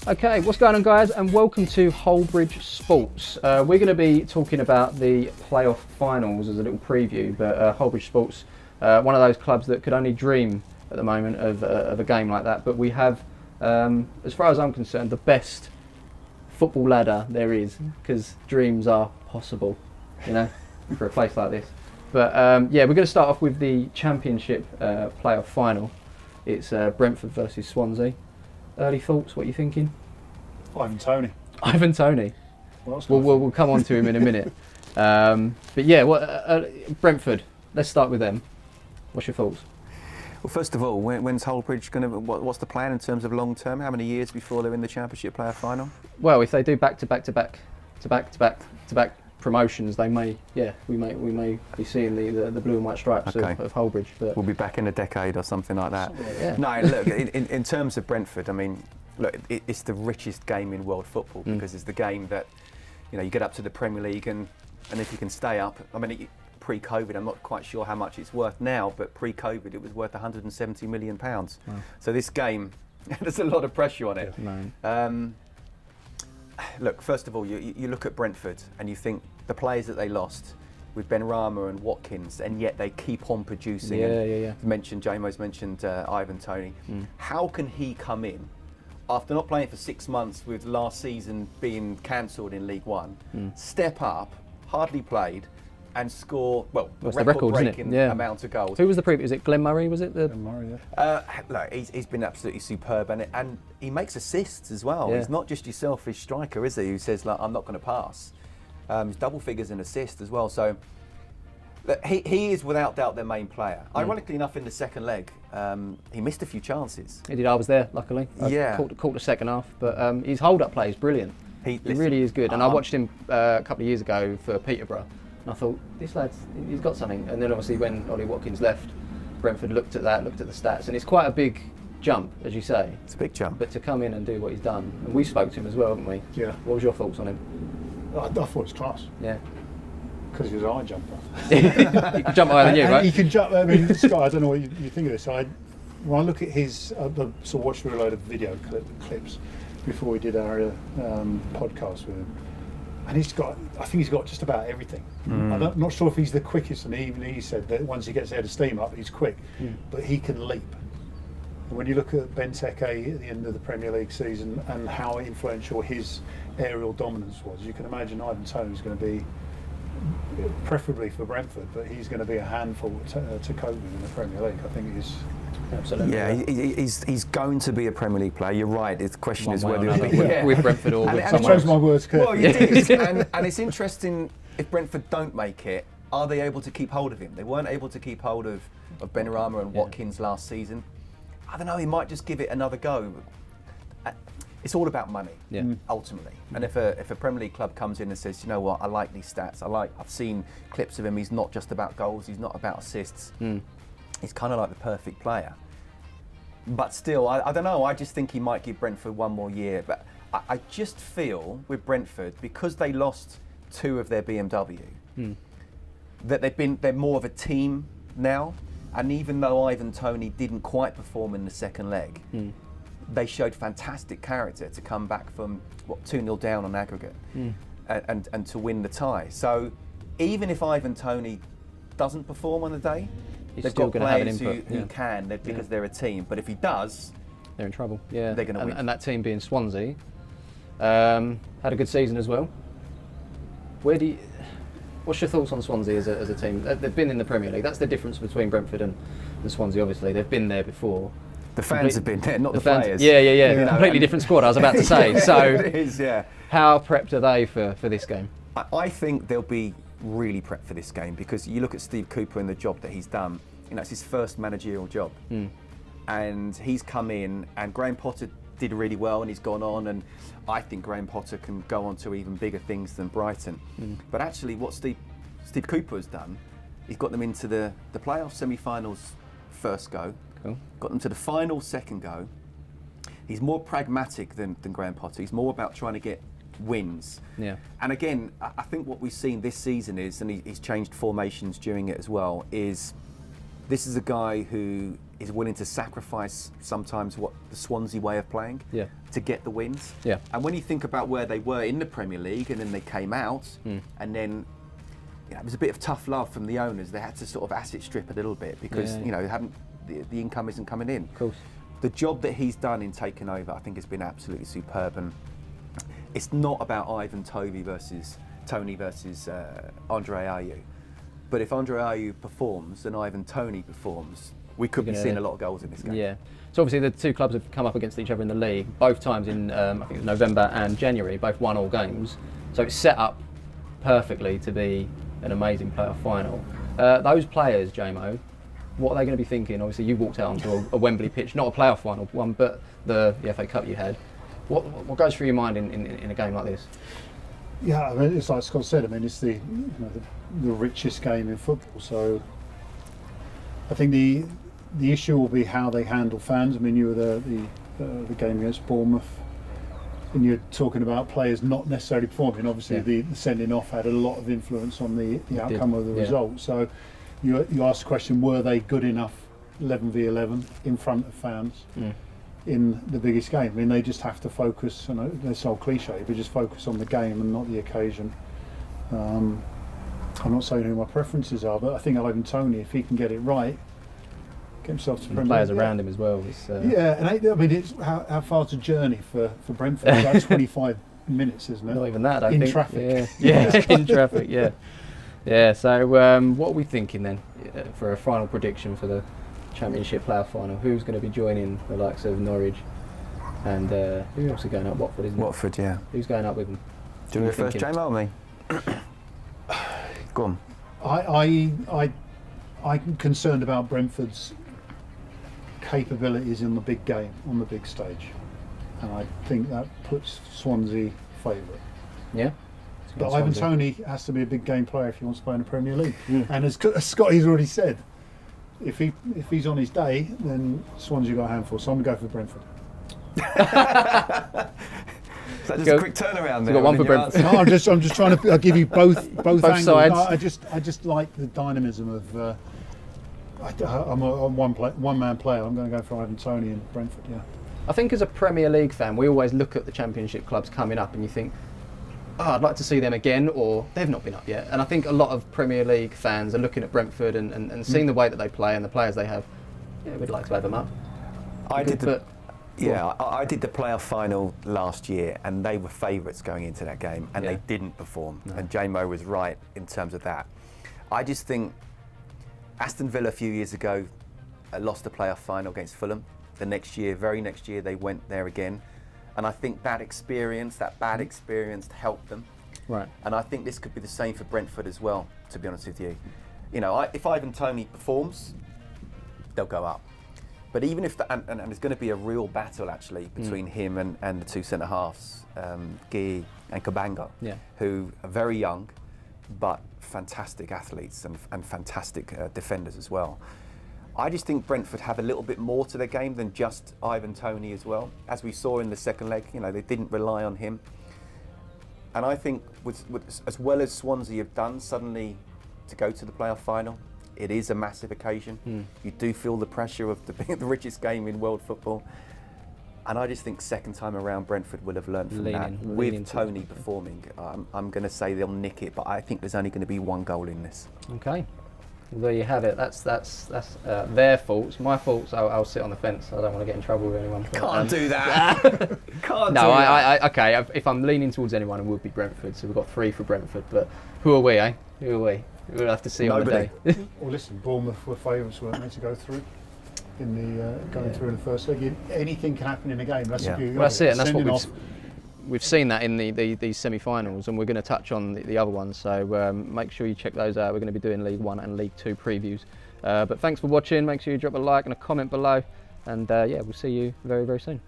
Okay, what's going on, guys, and welcome to Holbridge Sports. We're going to be talking about the playoff finals as a little preview, but Holbridge Sports, one of those clubs that could only dream at the moment of a game like that, but we have, as far as I'm concerned, the best football ladder there is, because dreams are possible, you know, for a place like this. But yeah, we're going to start off with the Championship playoff final. It's Brentford versus Swansea. Early thoughts, what are you thinking? Ivan Toney. Ivan Toney. We'll come on to him in a minute. But yeah, Brentford, let's start with them. What's your thoughts? Well, first of all, when's Holbridge going to? What's the plan in terms of long term? How many years before they're in the Championship playoff final? Well, if they do back to back promotions, they may, we may be seeing the blue and white stripes of Holbridge. But we'll be back in a decade or something like that. Yeah. No, look, in terms of Brentford, I mean, look, it's the richest game in world football because it's the game that, you know, you get up to the Premier League and if you can stay up, I mean, pre-COVID, I'm not quite sure how much it's worth now, but pre-COVID it was worth £170 million. Wow. So this game, there's a lot of pressure on it. Look, first of all, you look at Brentford and you think the players that they lost with Benrahma and Watkins, and yet they keep on producing. Jamo's mentioned Ivan Toney. How can he come in after not playing for 6 months with last season being cancelled in League One, step up, hardly played, and score, record-breaking amount of goals? Who was the previous? Is it Glenn Murray? Was it? Glenn Murray, yeah. Look, he's been absolutely superb, and he makes assists as well. Yeah. He's not just your selfish striker, is he? Who says, like, I'm not going to pass. He's double figures in assists as well. So look, he is without doubt their main player. Ironically enough, in the second leg, he missed a few chances. He did. I was there, luckily. I caught the second half, but his hold-up play is brilliant. He really is good. And I watched him a couple of years ago for Peterborough. And I thought, this lad's, he's got something. And then obviously when Ollie Watkins left, Brentford looked at the stats, and it's quite a big jump, as you say. It's a big jump. But to come in and do what he's done, and we spoke to him as well, haven't we? Yeah. What was your thoughts on him? I thought it was class. Yeah. Because he was an eye jumper. He could jump higher than you, right? He can jump. I mean, Scott, I don't know what you think of this. When I look at his, I sort of watched through a load of video clips before we did our podcast with him. And I think he's got just about everything. I'm not sure if he's the quickest, and even he said that once he gets out of steam up, he's quick, but he can leap. And when you look at Benteke at the end of the Premier League season and how influential his aerial dominance was, you can imagine Ivan Toney's going to be, preferably for Brentford, but he's going to be a handful to cope with in the Premier League. I think he's absolutely. Yeah, he's going to be a Premier League player. You're right. The question is whether with Brentford or with someone else. I chose my words carefully. Well, you did, and it's interesting. If Brentford don't make it, are they able to keep hold of him? They weren't able to keep hold of Benrahma and Watkins last season. I don't know. He might just give it another go. It's all about money, ultimately. And if a Premier League club comes in and says, you know what, I like these stats. I've seen clips of him. He's not just about goals. He's not about assists. He's kind of like the perfect player. But still, I don't know. I just think he might give Brentford one more year. But I just feel with Brentford, because they lost 2 of their BMW, that they're more of a team now. And even though Ivan Toney didn't quite perform in the second leg, they showed fantastic character to come back from 2-0 down on aggregate and to win the tie. So even if Ivan Toney doesn't perform on the day, they've got players who can, because they're a team. But if he does, they're in trouble. Yeah, they're going to win. And that team being Swansea, had a good season as well. What's your thoughts on Swansea as a team? They've been in the Premier League. That's the difference between Brentford and Swansea. Obviously, they've been there before. The fans have been there, not the fans, players. Yeah. You know, completely different squad, I was about to say. So, it is, yeah. How prepped are they for this game? I think they'll be really prepped for this game, because you look at Steve Cooper and the job that he's done. You know, it's his first managerial job, and he's come in. And Graham Potter did really well, and he's gone on. And I think Graham Potter can go on to even bigger things than Brighton. But actually, what Steve Cooper has done, he's got them into the playoff semi-finals first go. Cool. Got them to the final second go. He's more pragmatic than Graham Potter. He's more about trying to get wins. Yeah. And again, I think what we've seen this season is, and he's changed formations during it as well, is this is a guy who is willing to sacrifice sometimes what the Swansea way of playing to get the wins. Yeah. And when you think about where they were in the Premier League and then they came out and then it was a bit of tough love from the owners. They had to sort of asset strip a little bit because the income isn't coming in. Of course. The job that he's done in taking over, I think, has been absolutely superb. And it's not about Ivan Toney versus Andre Ayew. But if Andre Ayew performs and Ivan Toney performs, we could be seeing a lot of goals in this game. Yeah. So obviously the two clubs have come up against each other in the league, both times in I think it was November and January, both won all games. So it's set up perfectly to be an amazing playoff final. Those players, JMO, what are they going to be thinking? Obviously you walked out onto a Wembley pitch, not a playoff final one, but the FA Cup you had. What goes through your mind in a game like this? Yeah, I mean, it's like Scott said. I mean, it's the richest game in football. So I think the issue will be how they handle fans. I mean, you were the game against Bournemouth, and you're talking about players not necessarily performing. Obviously, the sending off had a lot of influence on the outcome of the result. So you ask the question: were they good enough, 11v11, in front of fans? In the biggest game? I mean, they just have to focus, I know this old cliche, but just focus on the game and not the occasion. I'm not saying who my preferences are, but I think Ivan Toney, if he can get it right, get himself to Premier League. Players around him as well. Yeah, and I mean, it's how far's a journey for Brentford? It's like 25 minutes, isn't it? Not even that, I think. In traffic. Yeah, in traffic, yeah. Yeah, so what are we thinking then for a final prediction for the Championship playoff final? Who's going to be joining the likes of Norwich and who else are going up? Watford, isn't it? Watford, yeah. Who's going up with them? Do you want to go first, J-Mo, or me? Go on. I'm concerned about Brentford's capabilities in the big game, on the big stage, and I think that puts Swansea favourite. Yeah. But Ivan Toney has to be a big game player if he wants to play in the Premier League. And as Scotty's already said, if he's on his day, then Swansea got a handful. So I'm going to go for Brentford. Is that just a quick turnaround there? Got one for Brentford. No, I'm just trying to give you both angles. sides. I just like the dynamism of. I'm a one man player. I'm going to go for Ivan Toney and Brentford. Yeah. I think as a Premier League fan, we always look at the Championship clubs coming up, and you think, I'd like to see them again, or they've not been up yet. And I think a lot of Premier League fans are looking at Brentford and seeing the way that they play and the players they have. Yeah, we'd like to have them up. I did the playoff final last year, and they were favourites going into that game, and they didn't perform. No. And J-Mo was right in terms of that. I just think Aston Villa a few years ago lost the playoff final against Fulham. The very next year, they went there again. And I think that bad experience helped them. Right. And I think this could be the same for Brentford as well, to be honest with you. You know, if Ivan Toney performs, they'll go up. But even if, and there's going to be a real battle actually between him and the two centre-halves, Guy and Kabanga, who are very young, but fantastic athletes and fantastic defenders as well. I just think Brentford have a little bit more to their game than just Ivan Toney as well. As we saw in the second leg, you know, they didn't rely on him. And I think with as well as Swansea have done suddenly to go to the playoff final, it is a massive occasion. You do feel the pressure of being the richest game in world football. And I just think second time around Brentford will have learned from that. With Toney performing, I'm going to say they'll nick it, but I think there's only going to be one goal in this. Okay. Well, there you have it. That's their faults. My faults, I'll sit on the fence. I don't want to get in trouble with anyone. But, Can't do that. Can't no, do that. Okay, if I'm leaning towards anyone, it would be Brentford. So we've got 3 for Brentford. But who are we, eh? Who are we? We'll have to see on the day. Well, listen, Bournemouth were favourites, weren't they, to go through in the going through in the first leg. Anything can happen in a game. That's the beauty. Well, that's it, and that's what we've seen that in these semi-finals, and we're going to touch on the other ones. So make sure you check those out. We're going to be doing League 1 and League 2 previews. But thanks for watching. Make sure you drop a like and a comment below, and yeah, we'll see you very, very soon.